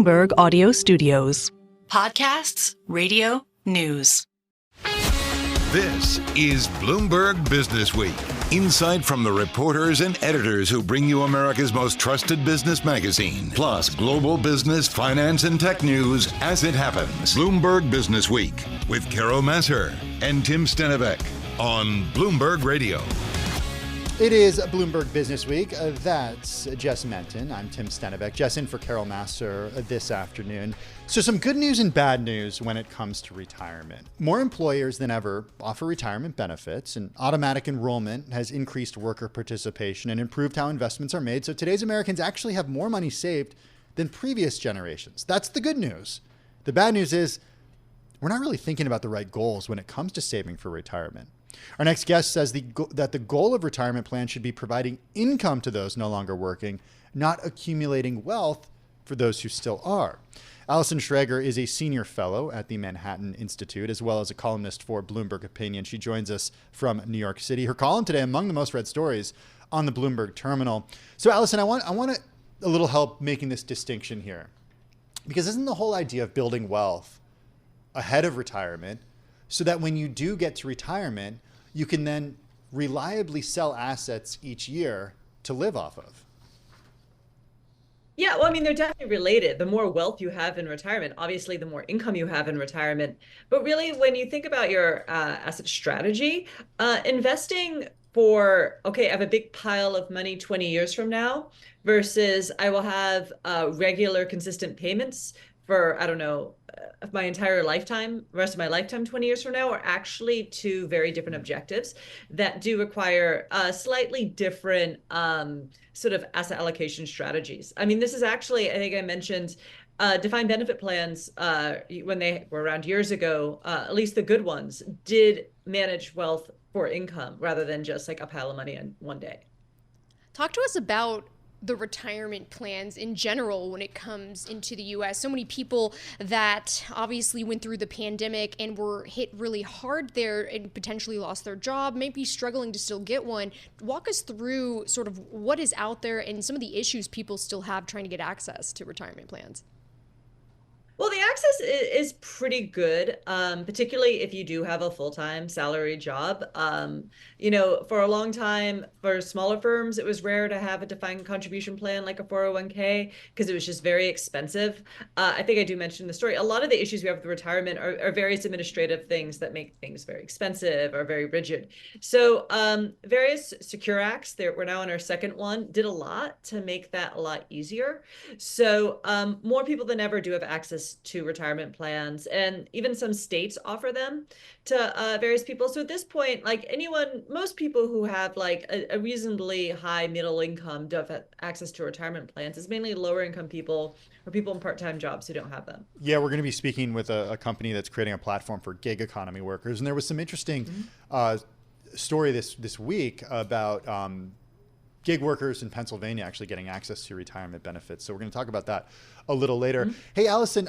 Bloomberg Audio Studios. Podcasts, radio, news. This is Bloomberg Businessweek. Insight from the reporters and editors who bring you America's most trusted business magazine, plus global business, finance, and tech news as it happens. Bloomberg Businessweek with Carol Massar and Tim Stenovec on Bloomberg Radio. It is Bloomberg Businessweek. That's Jess Menton. I'm Tim Stenovec. Jess in for Carol Massar this afternoon. So some good news and bad news when it comes to retirement. More employers than ever offer retirement benefits, and automatic enrollment has increased worker participation and improved how investments are made. So today's Americans actually have more money saved than previous generations. That's the good news. The bad news is we're not really thinking about the right goals when it comes to saving for retirement. Our next guest says that the goal of retirement plans should be providing income to those no longer working, not accumulating wealth for those who still are. Allison Schrager is a senior fellow at the Manhattan Institute, as well as a columnist for Bloomberg Opinion. She joins us from New York City. Her column today, among the most read stories on the Bloomberg terminal. So Allison, I want a little help making this distinction here, because isn't the whole idea of building wealth ahead of retirement so that when you do get to retirement, you can then reliably sell assets each year to live off of? Yeah, well, I mean, they're definitely related. The more wealth you have in retirement, obviously, the more income you have in retirement. But really, when you think about your asset strategy, investing for, okay, I have a big pile of money 20 years from now versus I will have regular, consistent payments for, I don't know, my entire lifetime, rest of my lifetime, 20 years from now, are actually two very different objectives that do require slightly different sort of asset allocation strategies. I mean, this is actually, I think I mentioned defined benefit plans when they were around years ago, at least the good ones, did manage wealth for income rather than just like a pile of money in one day. Talk to us about the retirement plans in general when it comes into the U.S. So many people that obviously went through the pandemic and were hit really hard there and potentially lost their job, maybe struggling to still get one. Walk us through sort of what is out there and some of the issues people still have trying to get access to retirement plans. Well, the access is pretty good, particularly if you do have a full-time salary job. For a long time, for smaller firms, it was rare to have a defined contribution plan like a 401k because it was just very expensive. I think I do mention in the story, a lot of the issues we have with retirement are various administrative things that make things very expensive or very rigid. So various Secure Acts, we're now on our second one, did a lot to make that a lot easier. So more people than ever do have access to retirement plans, and even some states offer them to various people. So at this point, like most people who have like a reasonably high middle income do have access to retirement plans. It's mainly lower income people or people in part-time jobs who don't have them. Yeah, we're going to be speaking with a company that's creating a platform for gig economy workers. And there was some interesting story this week about gig workers in Pennsylvania actually getting access to retirement benefits. So we're going to talk about that a little later. Mm-hmm. Hey, Allison,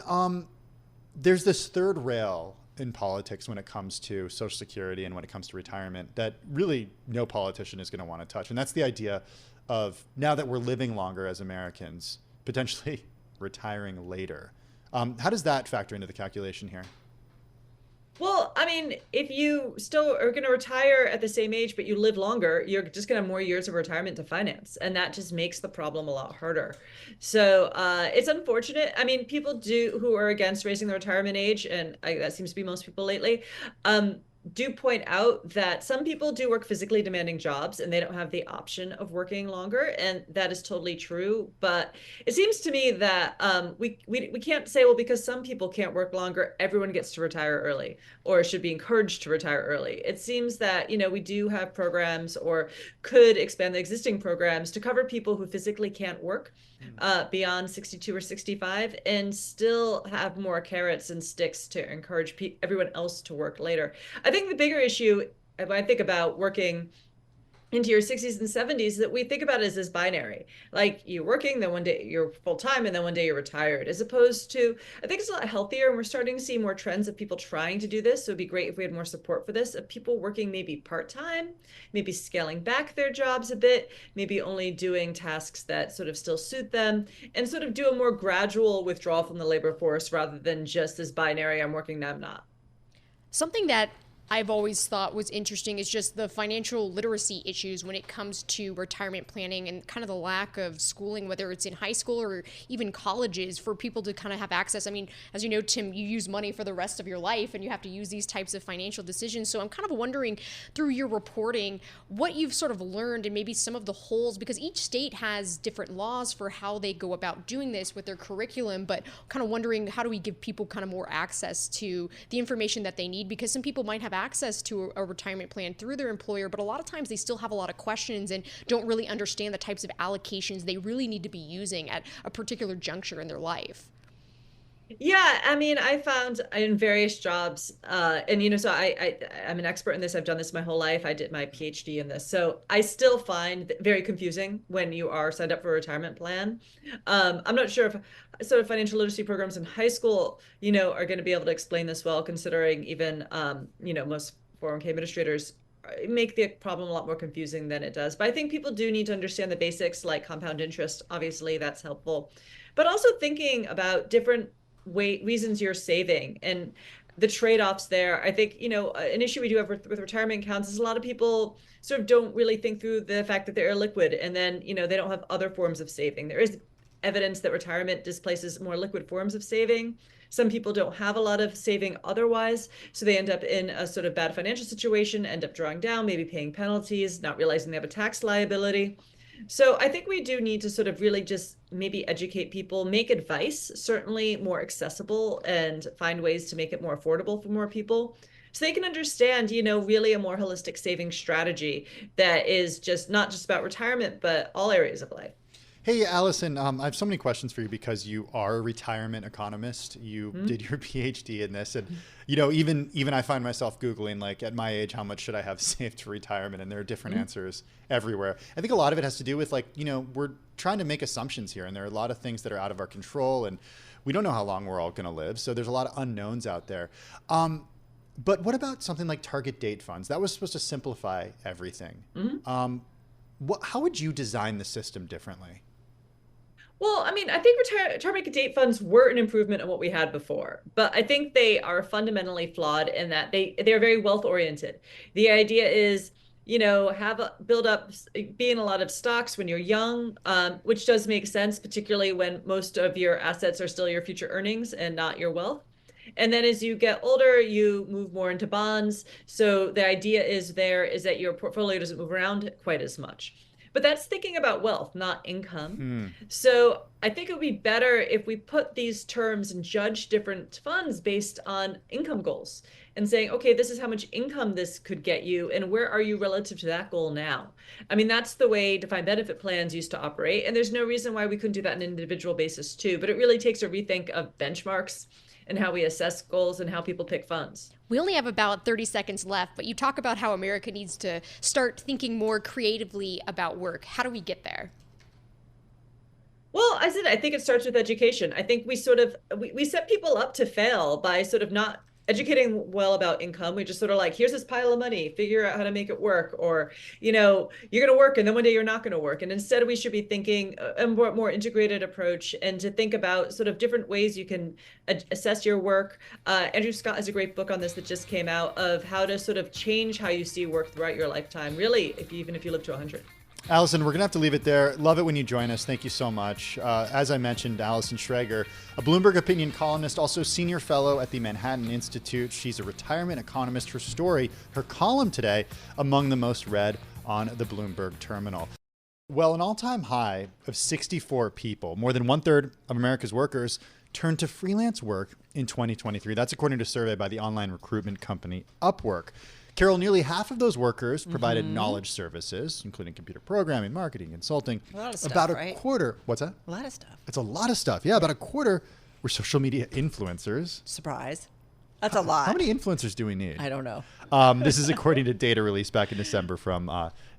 there's this third rail in politics when it comes to Social Security and when it comes to retirement that really no politician is going to want to touch. And that's the idea of, now that we're living longer as Americans, potentially retiring later. How does that factor into the calculation here? Well, I mean, if you still are going to retire at the same age, but you live longer, you're just going to have more years of retirement to finance. And that just makes the problem a lot harder. So it's unfortunate. I mean, people who are against raising the retirement age, and that seems to be most people lately, do point out that some people do work physically demanding jobs and they don't have the option of working longer. And that is totally true. But it seems to me that we can't say, well, because some people can't work longer, everyone gets to retire early or should be encouraged to retire early. It seems that, we do have programs or could expand the existing programs to cover people who physically can't work beyond 62 or 65 and still have more carrots and sticks to encourage everyone else to work later. I think the bigger issue, if I think about working into your 60s and 70s that we think about as this binary, like you're working, then one day you're full-time, and then one day you're retired, as opposed to, I think it's a lot healthier, and we're starting to see more trends of people trying to do this. So it'd be great if we had more support for this, of people working maybe part-time, maybe scaling back their jobs a bit, maybe only doing tasks that sort of still suit them, and sort of do a more gradual withdrawal from the labor force rather than just this binary, I'm working, now I'm not. Something that I've always thought was interesting is just the financial literacy issues when it comes to retirement planning and kind of the lack of schooling, whether it's in high school or even colleges, for people to kind of have access. I mean, as you know, Tim, you use money for the rest of your life and you have to use these types of financial decisions. So I'm kind of wondering, through your reporting, what you've sort of learned and maybe some of the holes, because each state has different laws for how they go about doing this with their curriculum, but kind of wondering, how do we give people kind of more access to the information that they need? Because some people might have access to a retirement plan through their employer, but a lot of times they still have a lot of questions and don't really understand the types of allocations they really need to be using at a particular juncture in their life. Yeah, I mean, I found in various jobs, and so I'm an expert in this. I've done this my whole life. I did my PhD in this, so I still find it very confusing when you are signed up for a retirement plan. I'm not sure if sort of financial literacy programs in high school, are going to be able to explain this well, considering even most 401k administrators make the problem a lot more confusing than it does. But I think people do need to understand the basics, like compound interest. Obviously, that's helpful, but also thinking about different reasons you're saving and the trade-offs there. I think, an issue we do have with retirement accounts is a lot of people sort of don't really think through the fact that they're illiquid, and then, they don't have other forms of saving. There is evidence that retirement displaces more liquid forms of saving. Some people don't have a lot of saving otherwise, so they end up in a sort of bad financial situation, end up drawing down, maybe paying penalties, not realizing they have a tax liability. So I think we do need to sort of really just maybe educate people, make advice certainly more accessible, and find ways to make it more affordable for more people, so they can understand, really a more holistic saving strategy that is just not just about retirement, but all areas of life. Hey, Allison, I have so many questions for you because you are a retirement economist. You did your PhD in this. And, even I find myself Googling, like, at my age, how much should I have saved for retirement? And there are different answers everywhere. I think a lot of it has to do with, like, we're trying to make assumptions here. And there are a lot of things that are out of our control. And we don't know how long we're all going to live. So there's a lot of unknowns out there. But what about something like target date funds? That was supposed to simplify everything. How would you design the system differently? Well, I mean, I think retirement date funds were an improvement on what we had before, but I think they are fundamentally flawed in that they're very wealth oriented. The idea is, be in a lot of stocks when you're young, which does make sense, particularly when most of your assets are still your future earnings and not your wealth. And then as you get older, you move more into bonds. So the idea is that your portfolio doesn't move around quite as much. But that's thinking about wealth, not income. So I think it would be better if we put these terms and judge different funds based on income goals and saying, okay, this is how much income this could get you, and where are you relative to that goal now? I mean, that's the way defined benefit plans used to operate, and there's no reason why we couldn't do that on an individual basis too. But it really takes a rethink of benchmarks and how we assess goals and how people pick funds. We only have about 30 seconds left, but you talk about how America needs to start thinking more creatively about work. How do we get there? Well, I think it starts with education. I think we set people up to fail by sort of not educating well about income. We just sort of like, here's this pile of money, figure out how to make it work, or, you're going to work and then one day you're not going to work. And instead we should be thinking a more integrated approach, and to think about sort of different ways you can assess your work. Andrew Scott has a great book on this that just came out, of how to sort of change how you see work throughout your lifetime, really, even if you live to 100. Allison, we're going to have to leave it there. Love it when you join us. Thank you so much. As I mentioned, Allison Schrager, a Bloomberg opinion columnist, also senior fellow at the Manhattan Institute. She's a retirement economist. Her story, her column today, among the most read on the Bloomberg terminal. Well, an all-time high of 64 people, more than 1/3 of America's workers, turned to freelance work in 2023. That's according to a survey by the online recruitment company Upwork. Carol, nearly half of those workers provided knowledge services, including computer programming, marketing, consulting. A lot of stuff, about a right? quarter. What's that? A lot of stuff. It's a lot of stuff. Yeah, about a quarter were social media influencers. Surprise. That's a lot. How many influencers do we need? I don't know. This is according to data released back in December from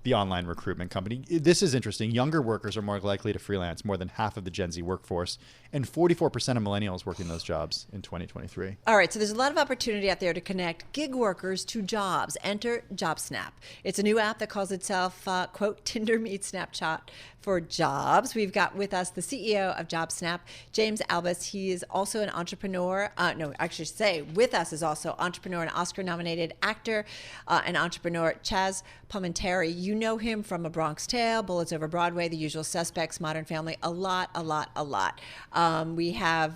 the online recruitment company. This is interesting. Younger workers are more likely to freelance, more than half of the Gen Z workforce, and 44% of millennials working those jobs in 2023. All right, so there's a lot of opportunity out there to connect gig workers to jobs. Enter JobSnap. It's a new app that calls itself, quote, Tinder meets Snapchat for jobs. We've got with us the CEO of JobSnap, James Albis. He is also an entrepreneur. With us is also entrepreneur and Oscar-nominated actor and entrepreneur Chazz Palminteri. You know him from A Bronx Tale, Bullets Over Broadway, The Usual Suspects, Modern Family, a lot. We have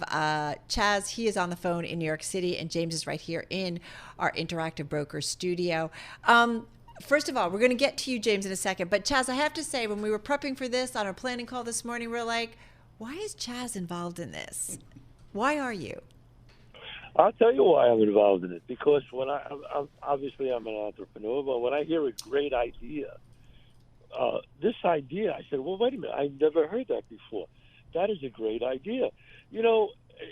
Chaz. He is on the phone in New York City, and James is right here in our Interactive Broker studio. First of all, we're going to get to you, James, in a second. But Chaz, I have to say, when we were prepping for this on our planning call this morning, we're like, why is Chaz involved in this? Why are you? I'll tell you why I'm involved in it. Because when I'm obviously I'm an entrepreneur, but when I hear a great idea, this idea, I said, well, wait a minute, I never heard that before. That is a great idea. You know,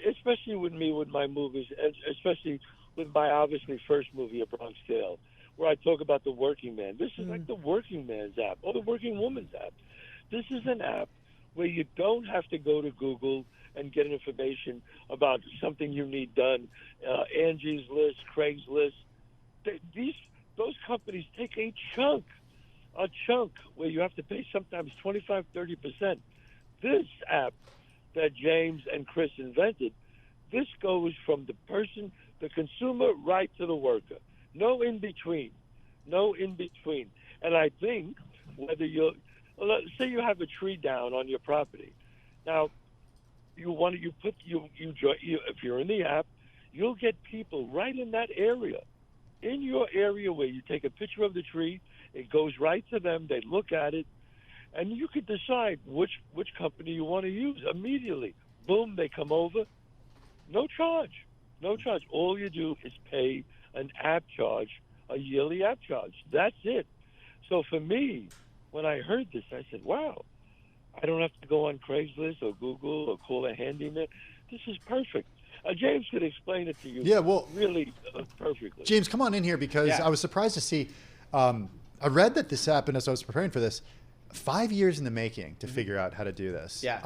especially with me, with my movies, and especially with my obviously first movie, A Bronx Tale, where I talk about the working man. This is like the working man's app or the working woman's app. This is an app where you don't have to go to Google and get information about something you need done. Angie's List, Craigslist. Those companies take a chunk where you have to pay sometimes 25, 30%. This app that James and Chris invented, this goes from the person, the consumer, right to the worker. No in between. And I think whether let's say you have a tree down on your property. Now, if you're in the app, you'll get people right in that area, in your area where you take a picture of the tree, it goes right to them, they look at it, and you could decide which company you want to use immediately. Boom, they come over. No charge. All you do is pay an app charge, a yearly app charge. That's it. So for me, when I heard this, I said, wow, I don't have to go on Craigslist or Google or call a handyman. This is perfect. James could explain it to you really perfectly. James, come on in here because I was surprised to see, I read that this app, and as I was preparing for this, 5 years in the making to figure out how to do this. Yeah.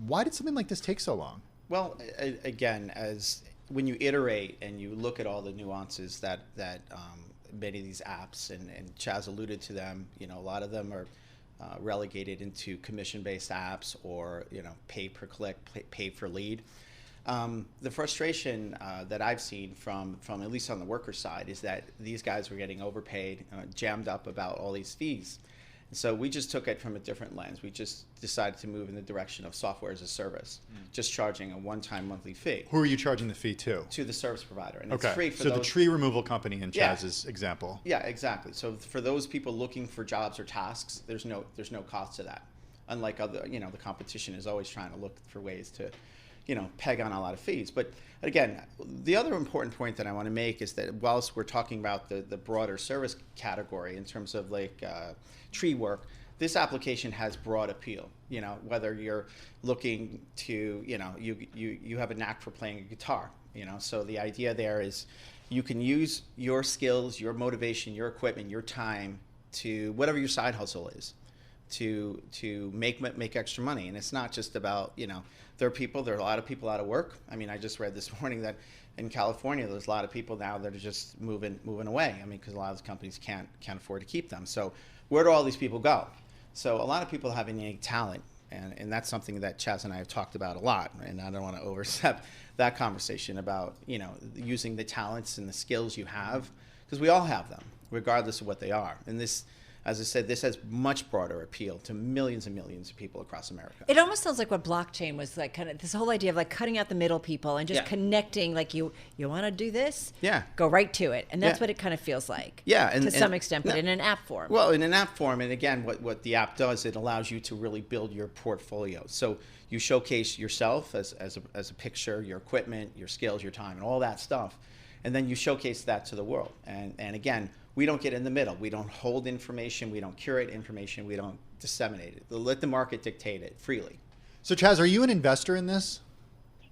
Why did something like this take so long? Well, again, when you iterate and you look at all the nuances that many of these apps, and Chaz alluded to them, you know, a lot of them are relegated into commission-based apps or, you know, pay per click, pay for lead. The frustration that I've seen from at least on the worker side is that these guys were getting overpaid, jammed up about all these fees. And so we just took it from a different lens. We just decided to move in the direction of software as a service, just charging a one-time monthly fee. Who are you charging the fee to? To the service provider. And okay. It's free for so those. The tree removal company in Chazz's example. Yeah, exactly. So for those people looking for jobs or tasks, there's no cost to that. Unlike other, you know, the competition is always trying to look for ways to, you know, peg on a lot of fees. But again, the other important point that I want to make is that whilst we're talking about the broader service category in terms of like tree work, this application has broad appeal. You know, whether you're looking to, you know, you have a knack for playing a guitar, you know, so the idea there is you can use your skills, your motivation, your equipment, your time to whatever your side hustle is to make extra money. And it's not just about, you know, there are a lot of people out of work. I mean, I just read this morning that in California, there's a lot of people now that are just moving away. I mean, because a lot of the companies can't afford to keep them. So where do all these people go? So a lot of people have innate talent, and that's something that Chaz and I have talked about a lot. And I don't want to overstep that conversation about, you know, using the talents and the skills you have, because we all have them, regardless of what they are. And this, as I said, this has much broader appeal to millions and millions of people across America. It almost sounds like what blockchain was like, kind of this whole idea of like cutting out the middle people and just connecting. Like you want to do this, go right to it, and that's what it kind of feels like. Yeah, to some extent, but in an app form. Well, in an app form, and again, what the app does, it allows you to really build your portfolio. So you showcase yourself as a picture, your equipment, your skills, your time, and all that stuff, and then you showcase that to the world. And again, we don't get in the middle. We don't hold information. We don't curate information. We don't disseminate it. Let the market dictate it freely. So, Chaz, are you an investor in this?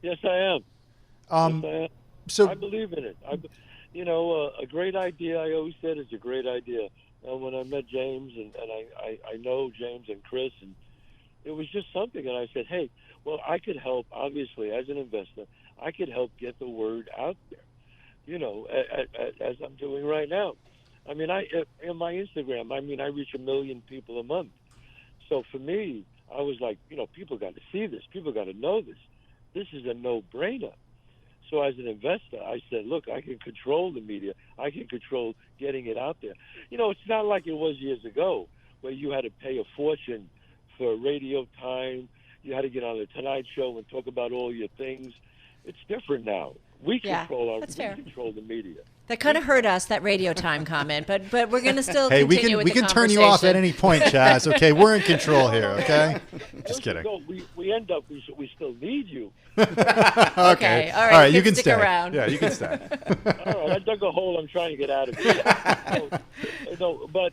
Yes, I am. Yes, I am. So I believe in it. You know, a great idea, I always said, is a great idea. when I met James, and I know James and Chris, and it was just something. And I said, hey, well, I could help, obviously, as an investor, I could help get the word out there, as I'm doing right now. I mean, in my Instagram, I reach 1 million people a month. So for me, I was like, people got to see this. People got to know this. This is a no-brainer. So as an investor, I said, look, I can control the media. I can control getting it out there. It's not like it was years ago where you had to pay a fortune for radio time. You had to get on the Tonight Show and talk about all your things. It's different now. We control control the media. That kind of hurt us, that radio time comment, but we're going to still continue with the conversation. We can turn you off at any point, Chaz. Okay, we're in control here. Okay, just kidding. No, we end up we still need you. Okay, all right. You can stick stay around. Yeah, you can stay. All right, I dug a hole. I'm trying to get out of it. But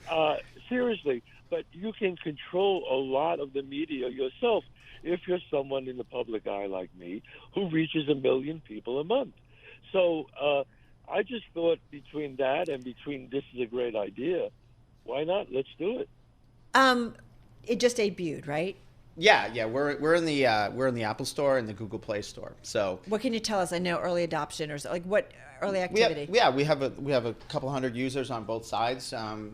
seriously, but you can control a lot of the media yourself if you're someone in the public eye like me who reaches 1 million people a month. So I just thought between that and between this is a great idea, why not? Let's do it. It just debuted, right? Yeah. We're in the Apple Store and the Google Play Store. So what can you tell us? I know early adoption or like what early activity. We have a couple hundred users on both sides,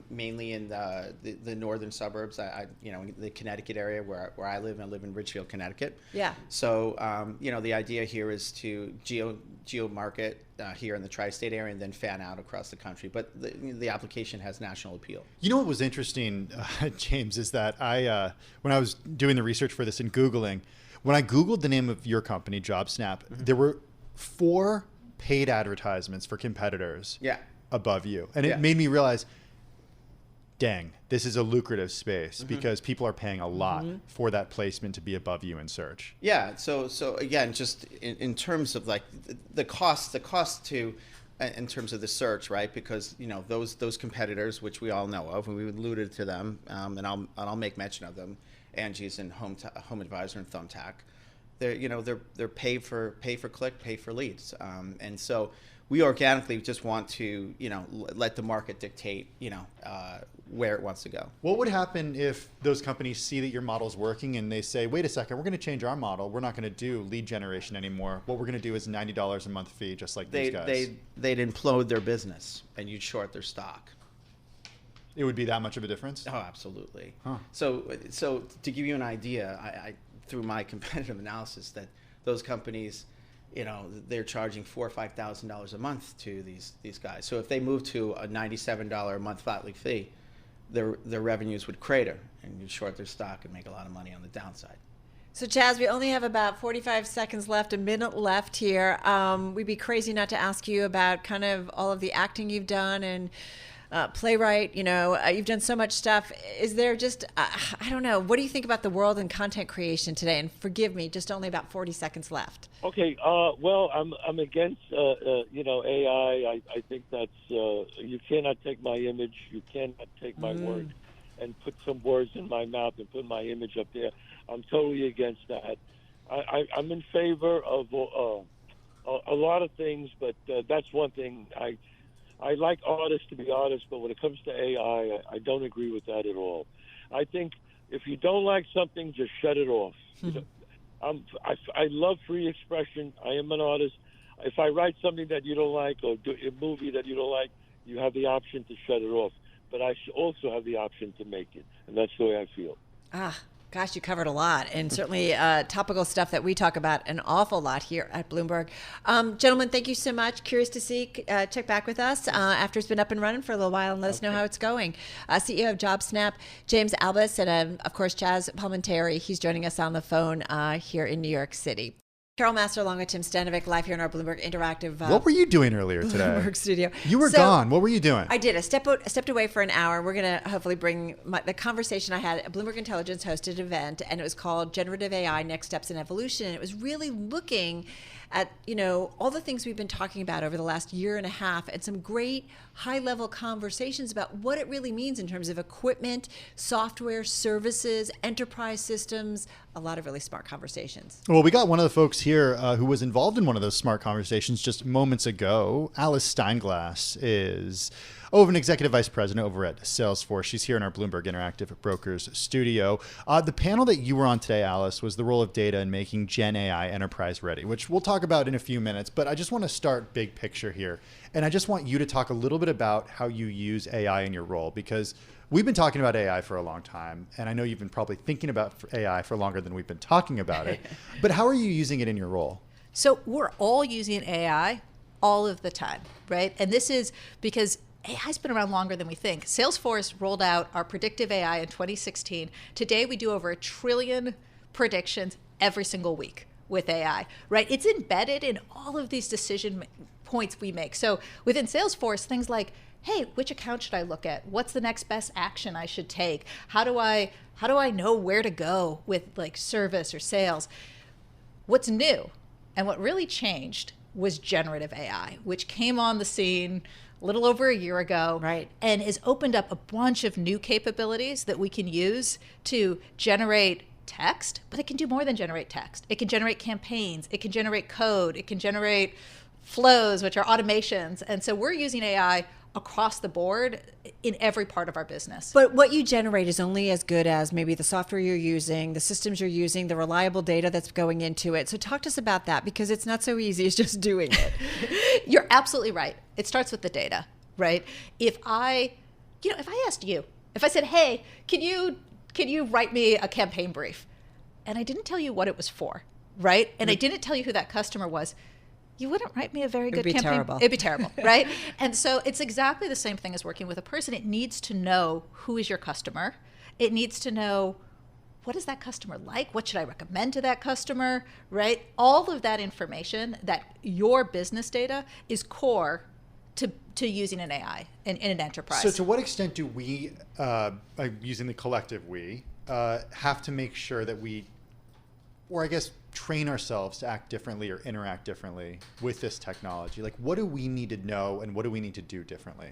mainly in the northern suburbs. The Connecticut area where I live. I live in Ridgefield, Connecticut. Yeah. So the idea here is to geo market here in the tri-state area and then fan out across the country. But the application has national appeal. You know what was interesting, James, is that when I was doing the research for this and Googling, when I Googled the name of your company, JobSnap, there were 4 paid advertisements for competitors above you. And it made me realize, dang, this is a lucrative space because people are paying a lot for that placement to be above you in search. Yeah. So again, just in terms of like the cost to, in terms of the search, right? Because those competitors, which we all know of, and we alluded to them, and I'll make mention of them, Angie's and Home Advisor and Thumbtack. They're pay for click, pay for leads, and so we organically just want to let the market dictate where it wants to go. What would happen if those companies see that your model's working and they say, wait a second, we're going to change our model. We're not going to do lead generation anymore. What we're going to do is $90 a month fee, just like these guys. They'd implode their business and you'd short their stock. It would be that much of a difference? Oh, absolutely. Huh. So to give you an idea, I through my competitive analysis, that those companies, they're charging $4,000 or $5,000 a month to these guys. So if they move to a $97 a month flat league fee, their revenues would crater, and you'd short their stock and make a lot of money on the downside. So Chaz, we only have about 45 seconds left, a minute left here. We'd be crazy not to ask you about kind of all of the acting you've done and playwright, you've done so much stuff. Is there just, I don't know, what do you think about the world and content creation today? And forgive me, just only about 40 seconds left. Okay, well, I'm against, AI. I think that's, you cannot take my image, you cannot take my word and put some words in my mouth and put my image up there. I'm totally against that. I'm in favor of a lot of things, but that's one thing. I like artists to be artists, but when it comes to AI, I don't agree with that at all. I think if you don't like something, just shut it off. I love free expression. I am an artist. If I write something that you don't like or do a movie that you don't like, you have the option to shut it off. But I also have the option to make it, and that's the way I feel. Gosh, you covered a lot, and certainly topical stuff that we talk about an awful lot here at Bloomberg. Gentlemen, thank you so much. Curious to see, check back with us after it's been up and running for a little while and let us know how it's going. CEO of JobSnap, James Albis, and of course, Chazz Palminteri. He's joining us on the phone here in New York City. Carol Massar along with Tim Stenovec live here in our Bloomberg Interactive what were you doing earlier today? Bloomberg studio. You were gone. What were you doing? I did. I stepped away for an hour. We're going to hopefully bring the conversation I had at Bloomberg Intelligence hosted an event, and it was called Generative AI, Next Steps in Evolution. And it was really looking at, all the things we've been talking about over the last year and a half and some great high-level conversations about what it really means in terms of equipment, software, services, enterprise systems, a lot of really smart conversations. Well, we got one of the folks here who was involved in one of those smart conversations just moments ago. Alice Steinglass is an executive vice president over at Salesforce. She's here in our Bloomberg Interactive Brokers studio. The panel that you were on today, Alice, was the role of data in making Gen AI enterprise ready, which we'll talk about in a few minutes. But I just want to start big picture here. And I just want you to talk a little bit about how you use AI in your role, because we've been talking about AI for a long time. And I know you've been probably thinking about AI for longer than we've been talking about it. But how are you using it in your role? So we're all using AI all of the time, right? And this is because AI's been around longer than we think. Salesforce rolled out our predictive AI in 2016. Today, we do over 1 trillion predictions every single week with AI, right? It's embedded in all of these decision points we make. So within Salesforce, things like, hey, which account should I look at? What's the next best action I should take? How do I know where to go with like service or sales? What's new and what really changed was generative AI, which came on the scene a little over a year ago, right, and has opened up a bunch of new capabilities that we can use to generate text, but it can do more than generate text. It can generate campaigns, it can generate code, it can generate flows, which are automations. And so we're using AI across the board in every part of our business. But what you generate is only as good as maybe the software you're using, the systems you're using, the reliable data that's going into it. So talk to us about that, because it's not so easy as just doing it. You're absolutely right. It starts with the data, right? If I asked you, if I said, hey, can you write me a campaign brief? And I didn't tell you what it was for, right? And I didn't tell you who that customer was, you wouldn't write me a very good campaign. Terrible. It'd be terrible, right? And so it's exactly the same thing as working with a person. It needs to know who is your customer. It needs to know, what is that customer like? What should I recommend to that customer, right? All of that information, that your business data, is core to using an AI in an enterprise. So to what extent do we, using the collective we, have to make sure that we, or I guess train ourselves to act differently or interact differently with this technology? Like, what do we need to know and what do we need to do differently?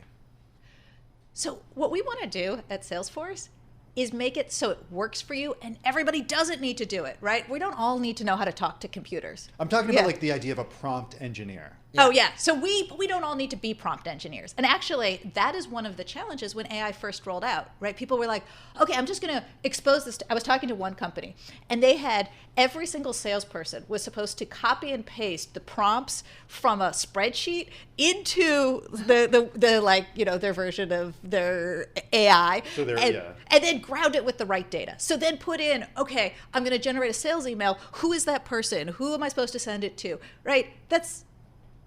So what we want to do at Salesforce is make it so it works for you and everybody doesn't need to do it, right? We don't all need to know how to talk to computers. I'm talking about like the idea of a prompt engineer. Yeah. Oh yeah, so we don't all need to be prompt engineers. And actually, that is one of the challenges when AI first rolled out, right? People were like, okay, I'm just gonna expose this. I was talking to one company, and they had every single salesperson was supposed to copy and paste the prompts from a spreadsheet into the like, their version of their AI, so and then ground it with the right data. So then put in, okay, I'm gonna generate a sales email. Who is that person? Who am I supposed to send it to, right?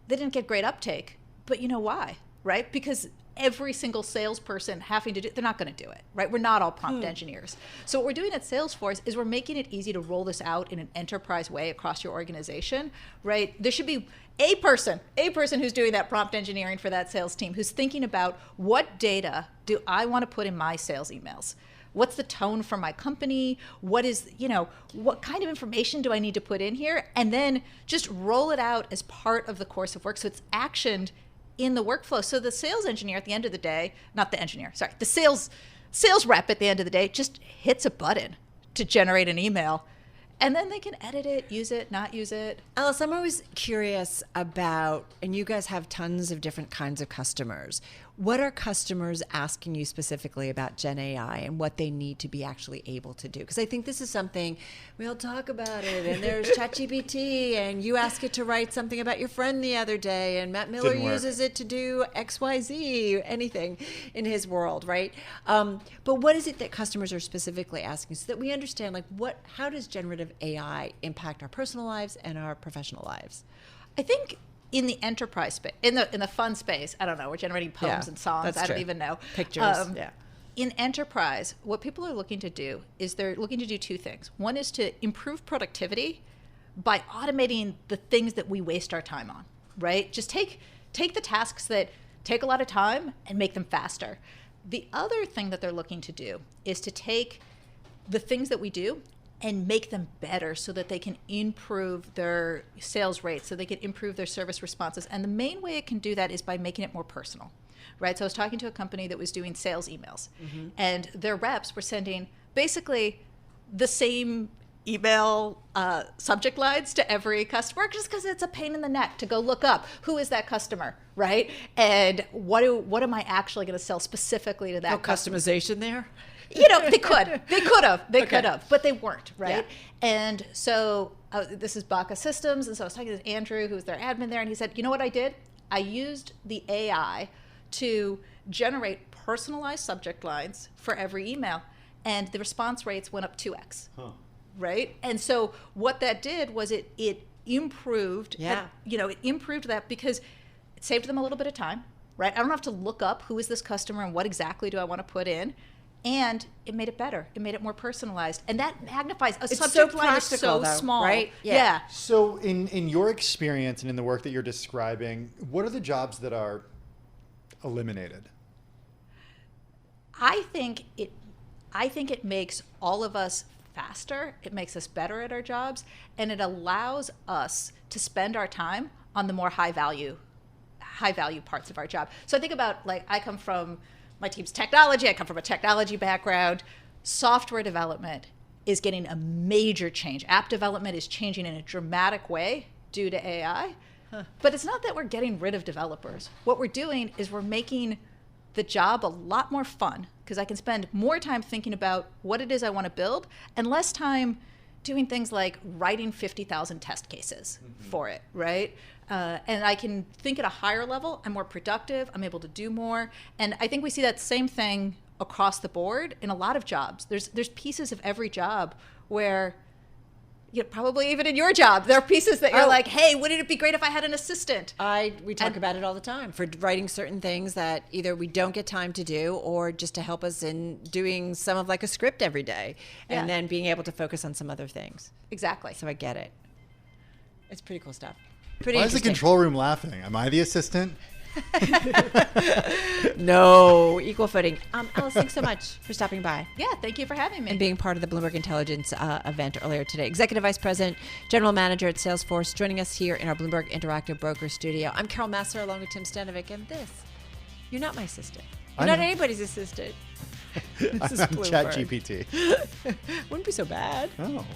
They didn't get great uptake, but you know why, right? Because every single salesperson they're not going to do it, right? We're not all prompt engineers. So what we're doing at Salesforce is we're making it easy to roll this out in an enterprise way across your organization, right? There should be a person who's doing that prompt engineering for that sales team, who's thinking about, what data do I want to put in my sales emails? What's the tone for my company? What kind of information do I need to put in here? And then just roll it out as part of the course of work, so it's actioned in the workflow. So the sales engineer at the end of the day, the sales rep at the end of the day just hits a button to generate an email. And then they can edit it, use it, not use it. Alice, I'm always curious about, and you guys have tons of different kinds of customers. What are customers asking you specifically about Gen AI and what they need to be actually able to do? Because I think this is something, we all talk about it, and there's ChatGPT, and you ask it to write something about your friend the other day, and Matt Miller uses it to do XYZ, anything in his world, right? But what is it that customers are specifically asking, so that we understand, like, how does generative AI impact our personal lives and our professional lives? I think in the enterprise space, in the fun space, I don't know, we're generating poems and songs, I don't even know. Pictures, In enterprise, what people are looking to do is they're looking to do two things. One is to improve productivity by automating the things that we waste our time on, right? Just take the tasks that take a lot of time and make them faster. The other thing that they're looking to do is to take the things that we do and make them better so that they can improve their sales rates, so they can improve their service responses. And the main way it can do that is by making it more personal, right? So I was talking to a company that was doing sales emails, and their reps were sending basically the same email subject lines to every customer just because it's a pain in the neck to go look up who is that customer, right? And what am I actually going to sell specifically to that No customer? customization there? You know, they could have, but they weren't, right? Yeah. And so this is Baca Systems, and so I was talking to Andrew, who's their admin there, and he said, you know what I did? I used the AI to generate personalized subject lines for every email, and the response rates went up 2x. Huh. Right? And so what that did was it improved, it improved that because it saved them a little bit of time, right? I don't have to look up who is this customer and what exactly do I want to put in. And it made it better. It made it more personalized. And that magnifies a subject line is so small. Right? Yeah. So in your experience and in the work that you're describing, what are the jobs that are eliminated? I think it makes all of us faster, it makes us better at our jobs, and it allows us to spend our time on the more high value parts of our job. So I think about, like, I come from my team's technology, I come from a technology background. Software development is getting a major change. App development is changing in a dramatic way due to AI. But it's not that we're getting rid of developers. What we're doing is we're making the job a lot more fun because I can spend more time thinking about what it is I want to build and less time doing things like writing 50,000 test cases for it, right? And I can think at a higher level. I'm more productive. I'm able to do more. And I think we see that same thing across the board in a lot of jobs. There's pieces of every job where, probably even in your job, there are pieces that you're like, hey, wouldn't it be great if I had an assistant? We talk about it all the time for writing certain things that either we don't get time to do or just to help us in doing some of like a script every day and then being able to focus on some other things. Exactly. So I get it. It's pretty cool stuff. Why is the control room laughing? Am I the assistant? No, equal footing. Alice, thanks so much for stopping by. Yeah, thank you for having me. And being part of the Bloomberg Intelligence event earlier today. Executive Vice President, General Manager at Salesforce, joining us here in our Bloomberg Interactive Broker studio. I'm Carol Massar along with Tim Stenovec, and you're not my assistant. You're not anybody's assistant. This is I'm Bloomberg. ChatGPT. Wouldn't be so bad. Oh.